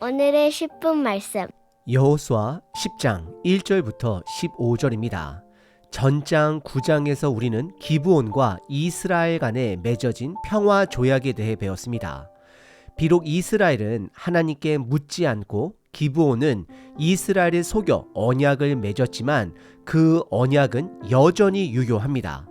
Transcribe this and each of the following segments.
오늘의 10분 말씀. 여호수아 10장 1절부터 15절입니다. 전장 9장에서 우리는 기브온과 이스라엘 간에 맺어진 평화 조약에 대해 배웠습니다. 비록 이스라엘은 하나님께 묻지 않고 기브온은 이스라엘을 속여 언약을 맺었지만 그 언약은 여전히 유효합니다.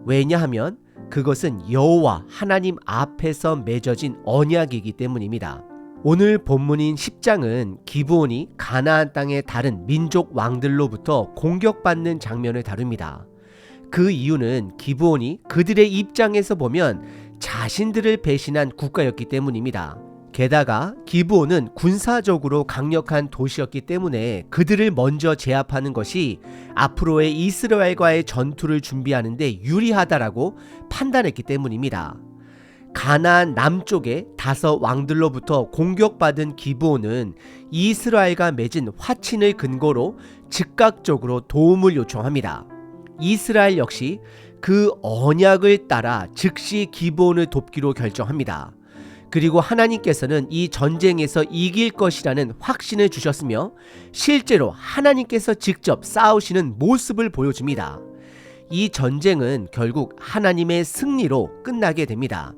왜냐하면 그것은 여호와 하나님 앞에서 맺어진 언약이기 때문입니다. 오늘 본문인 10장은 기브온이 가나안 땅의 다른 민족 왕들로부터 공격받는 장면을 다룹니다. 그 이유는 기브온이 그들의 입장에서 보면 자신들을 배신한 국가였기 때문입니다. 게다가 기브온은 군사적으로 강력한 도시였기 때문에 그들을 먼저 제압하는 것이 앞으로의 이스라엘과의 전투를 준비하는 데 유리하다라고 판단했기 때문입니다. 가나안 남쪽의 다섯 왕들로부터 공격받은 기브온은 이스라엘과 맺은 화친을 근거로 즉각적으로 도움을 요청합니다. 이스라엘 역시 그 언약을 따라 즉시 기브온을 돕기로 결정합니다. 그리고 하나님께서는 이 전쟁에서 이길 것이라는 확신을 주셨으며 실제로 하나님께서 직접 싸우시는 모습을 보여줍니다. 이 전쟁은 결국 하나님의 승리로 끝나게 됩니다.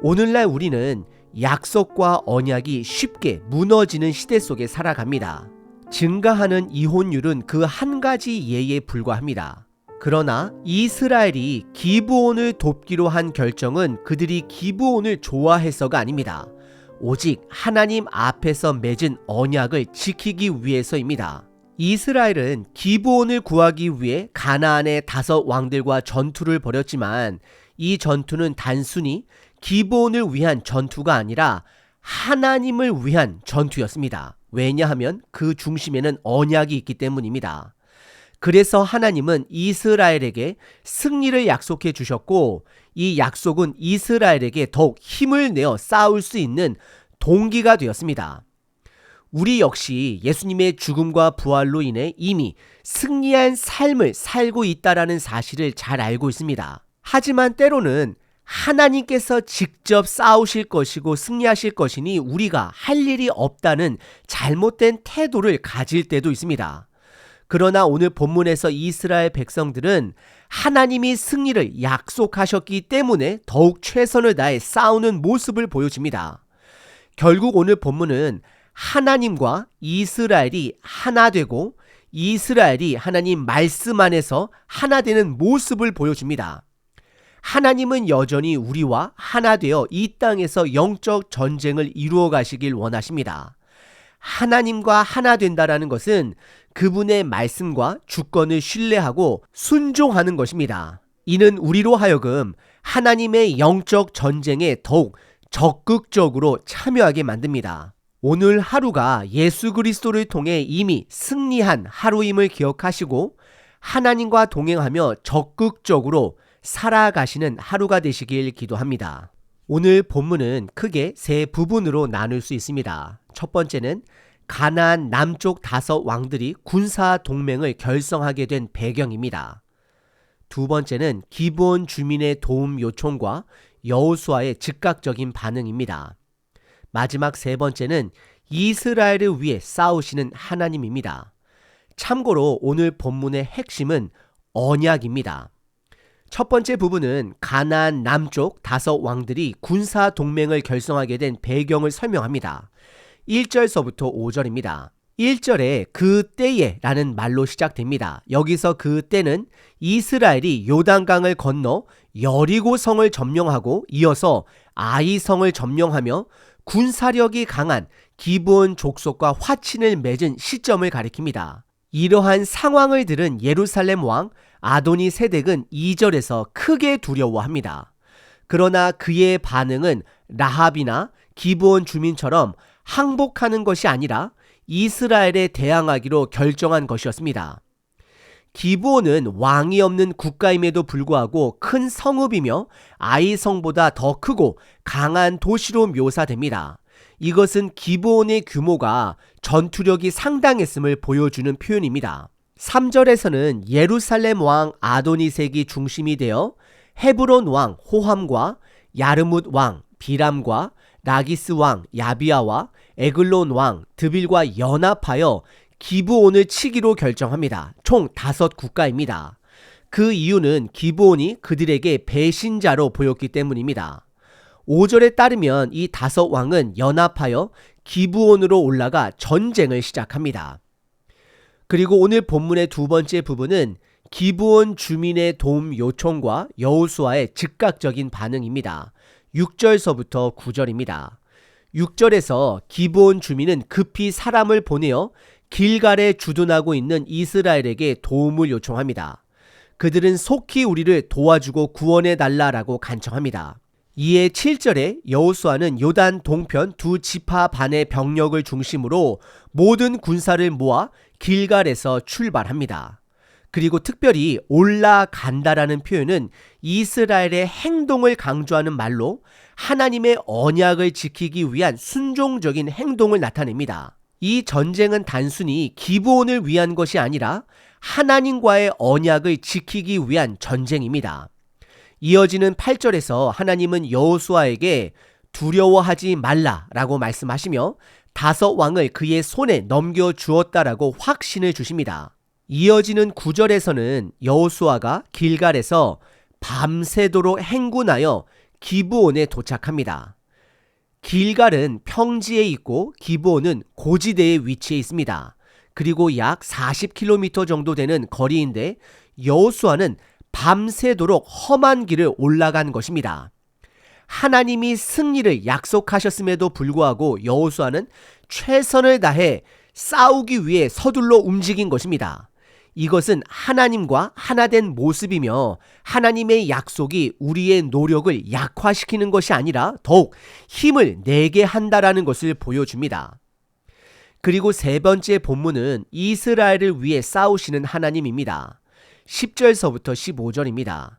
오늘날 우리는 약속과 언약이 쉽게 무너지는 시대 속에 살아갑니다. 증가하는 이혼율은 그 한 가지 예에 불과합니다. 그러나 이스라엘이 기브온을 돕기로 한 결정은 그들이 기브온을 좋아해서가 아닙니다. 오직 하나님 앞에서 맺은 언약을 지키기 위해서입니다. 이스라엘은 기브온을 구하기 위해 가나안의 다섯 왕들과 전투를 벌였지만 이 전투는 단순히 기브온을 위한 전투가 아니라 하나님을 위한 전투였습니다. 왜냐하면 그 중심에는 언약이 있기 때문입니다. 그래서 하나님은 이스라엘에게 승리를 약속해 주셨고 이 약속은 이스라엘에게 더욱 힘을 내어 싸울 수 있는 동기가 되었습니다. 우리 역시 예수님의 죽음과 부활로 인해 이미 승리한 삶을 살고 있다는 사실을 잘 알고 있습니다. 하지만 때로는 하나님께서 직접 싸우실 것이고 승리하실 것이니 우리가 할 일이 없다는 잘못된 태도를 가질 때도 있습니다. 그러나 오늘 본문에서 이스라엘 백성들은 하나님이 승리를 약속하셨기 때문에 더욱 최선을 다해 싸우는 모습을 보여줍니다. 결국 오늘 본문은 하나님과 이스라엘이 하나 되고 이스라엘이 하나님 말씀 안에서 하나 되는 모습을 보여줍니다. 하나님은 여전히 우리와 하나 되어 이 땅에서 영적 전쟁을 이루어 가시길 원하십니다. 하나님과 하나 된다라는 것은 그분의 말씀과 주권을 신뢰하고 순종하는 것입니다. 이는 우리로 하여금 하나님의 영적 전쟁에 더욱 적극적으로 참여하게 만듭니다. 오늘 하루가 예수 그리스도를 통해 이미 승리한 하루임을 기억하시고 하나님과 동행하며 적극적으로 살아가시는 하루가 되시길 기도합니다. 오늘 본문은 크게 세 부분으로 나눌 수 있습니다. 첫 번째는 가나안 남쪽 다섯 왕들이 군사 동맹을 결성하게 된 배경입니다. 두 번째는 기브온 주민의 도움 요청과 여호수아의 즉각적인 반응입니다. 마지막 세 번째는 이스라엘을 위해 싸우시는 하나님입니다. 참고로 오늘 본문의 핵심은 언약입니다. 첫 번째 부분은 가나안 남쪽 다섯 왕들이 군사 동맹을 결성하게 된 배경을 설명합니다. 1절서부터 5절입니다. 1절에 그때에 라는 말로 시작됩니다. 여기서 그때는 이스라엘이 요단강을 건너 여리고 성을 점령하고 이어서 아이 성을 점령하며 군사력이 강한 기브온 족속과 화친을 맺은 시점을 가리킵니다. 이러한 상황을 들은 예루살렘 왕 아도니 세덱은 2절에서 크게 두려워합니다. 그러나 그의 반응은 라합이나 기브온 주민처럼 항복하는 것이 아니라 이스라엘에 대항하기로 결정한 것이었습니다. 기브온은 왕이 없는 국가임에도 불구하고 큰 성읍이며 아이 성보다 더 크고 강한 도시로 묘사됩니다. 이것은 기브온의 규모가 전투력이 상당했음을 보여주는 표현입니다. 3절에서는 예루살렘 왕 아도니색이 중심이 되어 헤브론 왕 호함과 야르뭇 왕 비람과 라기스 왕 야비아와 에글론 왕 드빌과 연합하여 기브온을 치기로 결정합니다. 총 5국가입니다. 그 이유는 기브온이 그들에게 배신자로 보였기 때문입니다. 5절에 따르면 이 5왕은 연합하여 기브온으로 올라가 전쟁을 시작합니다. 그리고 오늘 본문의 두 번째 부분은 기브온 주민의 도움 요청과 여호수아의 즉각적인 반응입니다. 6절서부터 9절입니다. 6절에서 기브온 주민은 급히 사람을 보내어 길갈에 주둔하고 있는 이스라엘에게 도움을 요청합니다. 그들은 속히 우리를 도와주고 구원해달라라고 간청합니다. 이에 7절에 여호수아는 요단 동편 두 지파 반의 병력을 중심으로 모든 군사를 모아 길갈에서 출발합니다. 그리고 특별히 올라간다라는 표현은 이스라엘의 행동을 강조하는 말로 하나님의 언약을 지키기 위한 순종적인 행동을 나타냅니다. 이 전쟁은 단순히 기브온을 위한 것이 아니라 하나님과의 언약을 지키기 위한 전쟁입니다. 이어지는 8절에서 하나님은 여호수아에게 두려워하지 말라라고 말씀하시며 5왕을 그의 손에 넘겨주었다라고 확신을 주십니다. 이어지는 9절에서는 여호수아가 길갈에서 밤새도록 행군하여 기브온에 도착합니다. 길갈은 평지에 있고 기브온은 고지대에 위치해 있습니다. 그리고 약 40km 정도 되는 거리인데 여호수아는 밤새도록 험한 길을 올라간 것입니다. 하나님이 승리를 약속하셨음에도 불구하고 여호수아는 최선을 다해 싸우기 위해 서둘러 움직인 것입니다. 이것은 하나님과 하나된 모습이며 하나님의 약속이 우리의 노력을 약화시키는 것이 아니라 더욱 힘을 내게 한다라는 것을 보여줍니다. 그리고 세 번째 본문은 이스라엘을 위해 싸우시는 하나님입니다. 10절서부터 15절입니다.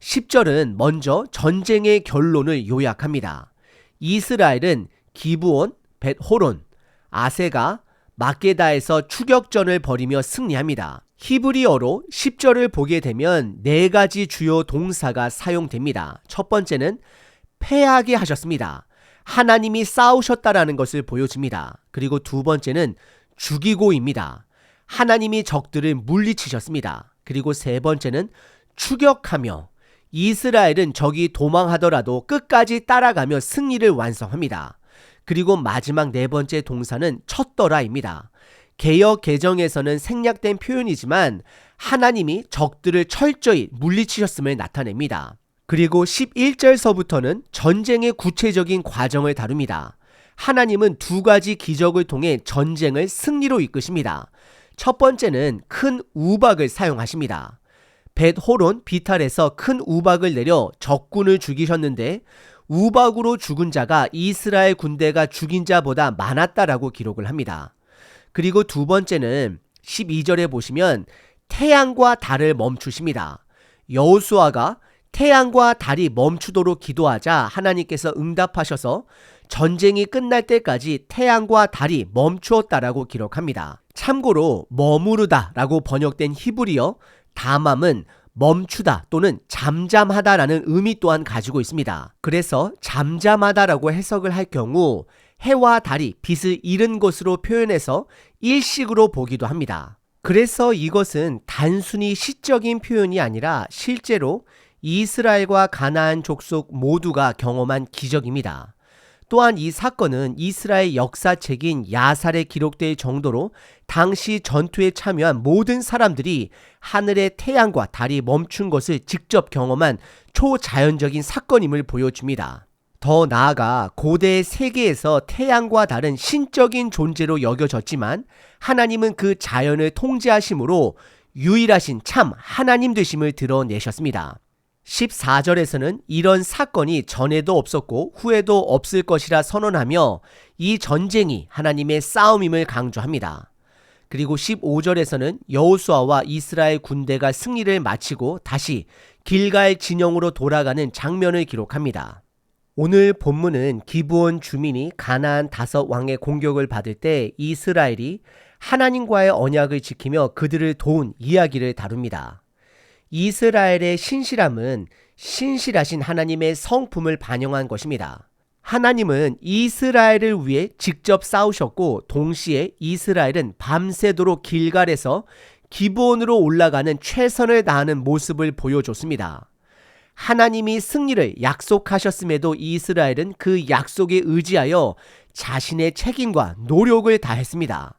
10절은 먼저 전쟁의 결론을 요약합니다. 이스라엘은 기브온, 벳호론, 아세가, 막게다에서 추격전을 벌이며 승리합니다. 히브리어로 10절을 보게 되면 4가지 주요 동사가 사용됩니다. 첫 번째는 패하게 하셨습니다. 하나님이 싸우셨다라는 것을 보여줍니다. 그리고 두 번째는 죽이고입니다. 하나님이 적들을 물리치셨습니다. 그리고 세 번째는 추격하며 이스라엘은 적이 도망하더라도 끝까지 따라가며 승리를 완성합니다. 그리고 마지막 네 번째 동사는 쳤더라입니다. 개역 개정에서는 생략된 표현이지만 하나님이 적들을 철저히 물리치셨음을 나타냅니다. 그리고 11절서부터는 전쟁의 구체적인 과정을 다룹니다. 하나님은 2가지 기적을 통해 전쟁을 승리로 이끄십니다. 첫 번째는 큰 우박을 사용하십니다. 벳호론 비탈에서 큰 우박을 내려 적군을 죽이셨는데 우박으로 죽은 자가 이스라엘 군대가 죽인 자보다 많았다라고 기록을 합니다. 그리고 두 번째는 12절에 보시면 태양과 달을 멈추십니다. 여호수아가 태양과 달이 멈추도록 기도하자 하나님께서 응답하셔서 전쟁이 끝날 때까지 태양과 달이 멈추었다라고 기록합니다. 참고로 머무르다라고 번역된 히브리어 다맘은 멈추다 또는 잠잠하다라는 의미 또한 가지고 있습니다. 그래서 잠잠하다라고 해석을 할 경우 해와 달이 빛을 잃은 것으로 표현해서 일식으로 보기도 합니다. 그래서 이것은 단순히 시적인 표현이 아니라 실제로 이스라엘과 가나안 족속 모두가 경험한 기적입니다. 또한 이 사건은 이스라엘 역사책인 야살에 기록될 정도로 당시 전투에 참여한 모든 사람들이 하늘의 태양과 달이 멈춘 것을 직접 경험한 초자연적인 사건임을 보여줍니다. 더 나아가 고대 세계에서 태양과 달은 신적인 존재로 여겨졌지만 하나님은 그 자연을 통제하심으로 유일하신 참 하나님 되심을 드러내셨습니다. 14절에서는 이런 사건이 전에도 없었고 후에도 없을 것이라 선언하며 이 전쟁이 하나님의 싸움임을 강조합니다. 그리고 15절에서는 여호수아와 이스라엘 군대가 승리를 마치고 다시 길갈 진영으로 돌아가는 장면을 기록합니다. 오늘 본문은 기브온 주민이 가나안 5왕의 공격을 받을 때 이스라엘이 하나님과의 언약을 지키며 그들을 도운 이야기를 다룹니다. 이스라엘의 신실함은 신실하신 하나님의 성품을 반영한 것입니다. 하나님은 이스라엘을 위해 직접 싸우셨고 동시에 이스라엘은 밤새도록 길갈에서 기브온으로 올라가는 최선을 다하는 모습을 보여줬습니다. 하나님이 승리를 약속하셨음에도 이스라엘은 그 약속에 의지하여 자신의 책임과 노력을 다했습니다.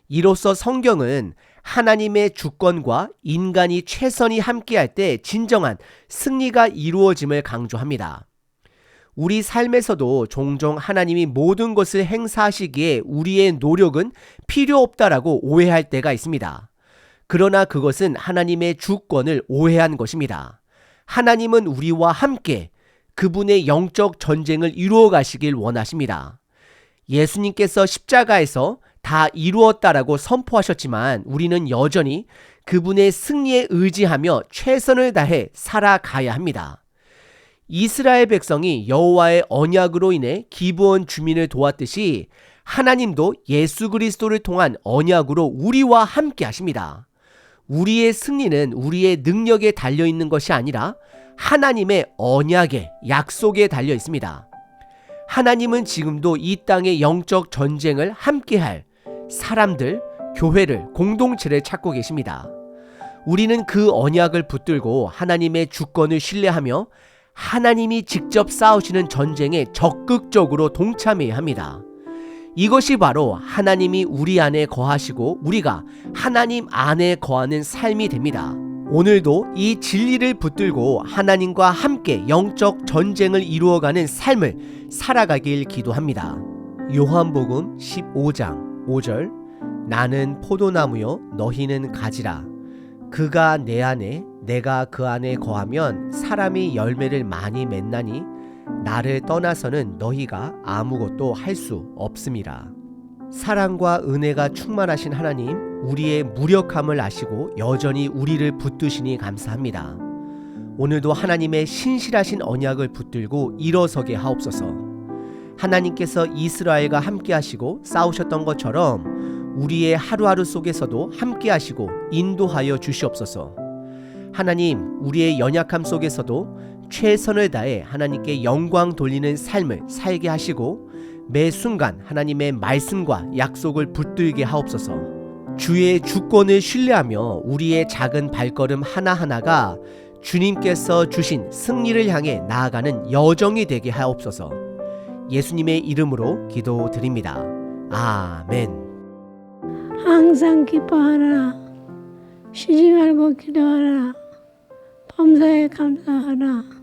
이로써 성경은 하나님의 주권과 인간이 최선이 함께할 때 진정한 승리가 이루어짐을 강조합니다. 우리 삶에서도 종종 하나님이 모든 것을 행사하시기에 우리의 노력은 필요 없다라고 오해할 때가 있습니다. 그러나 그것은 하나님의 주권을 오해한 것입니다. 하나님은 우리와 함께 그분의 영적 전쟁을 이루어 가시길 원하십니다. 예수님께서 십자가에서 다 이루었다라고 선포하셨지만 우리는 여전히 그분의 승리에 의지하며 최선을 다해 살아가야 합니다. 이스라엘 백성이 여호와의 언약으로 인해 기브온 주민을 도왔듯이 하나님도 예수 그리스도를 통한 언약으로 우리와 함께 하십니다. 우리의 승리는 우리의 능력에 달려 있는 것이 아니라 하나님의 언약의 약속에 달려 있습니다. 하나님은 지금도 이 땅의 영적 전쟁을 함께할 사람들, 교회를, 공동체를 찾고 계십니다. 우리는 그 언약을 붙들고 하나님의 주권을 신뢰하며 하나님이 직접 싸우시는 전쟁에 적극적으로 동참해야 합니다. 이것이 바로 하나님이 우리 안에 거하시고 우리가 하나님 안에 거하는 삶이 됩니다. 오늘도 이 진리를 붙들고 하나님과 함께 영적 전쟁을 이루어가는 삶을 살아가길 기도합니다. 요한복음 15장 5절 나는 포도나무요 너희는 가지라. 그가 내 안에 내가 그 안에 거하면 사람이 열매를 많이 맺나니 나를 떠나서는 너희가 아무것도 할 수 없음이라. 사랑과 은혜가 충만하신 하나님, 우리의 무력함을 아시고 여전히 우리를 붙드시니 감사합니다. 오늘도 하나님의 신실하신 언약을 붙들고 일어서게 하옵소서. 하나님께서 이스라엘과 함께 하시고 싸우셨던 것처럼 우리의 하루하루 속에서도 함께 하시고 인도하여 주시옵소서. 하나님, 우리의 연약함 속에서도 최선을 다해 하나님께 영광 돌리는 삶을 살게 하시고 매 순간 하나님의 말씀과 약속을 붙들게 하옵소서. 주의 주권을 신뢰하며 우리의 작은 발걸음 하나하나가 주님께서 주신 승리를 향해 나아가는 여정이 되게 하옵소서. 예수님의 이름으로 기도드립니다. 아멘. 항상 기뻐하라. 쉬지 말고 기도하라. 범사에 감사하라.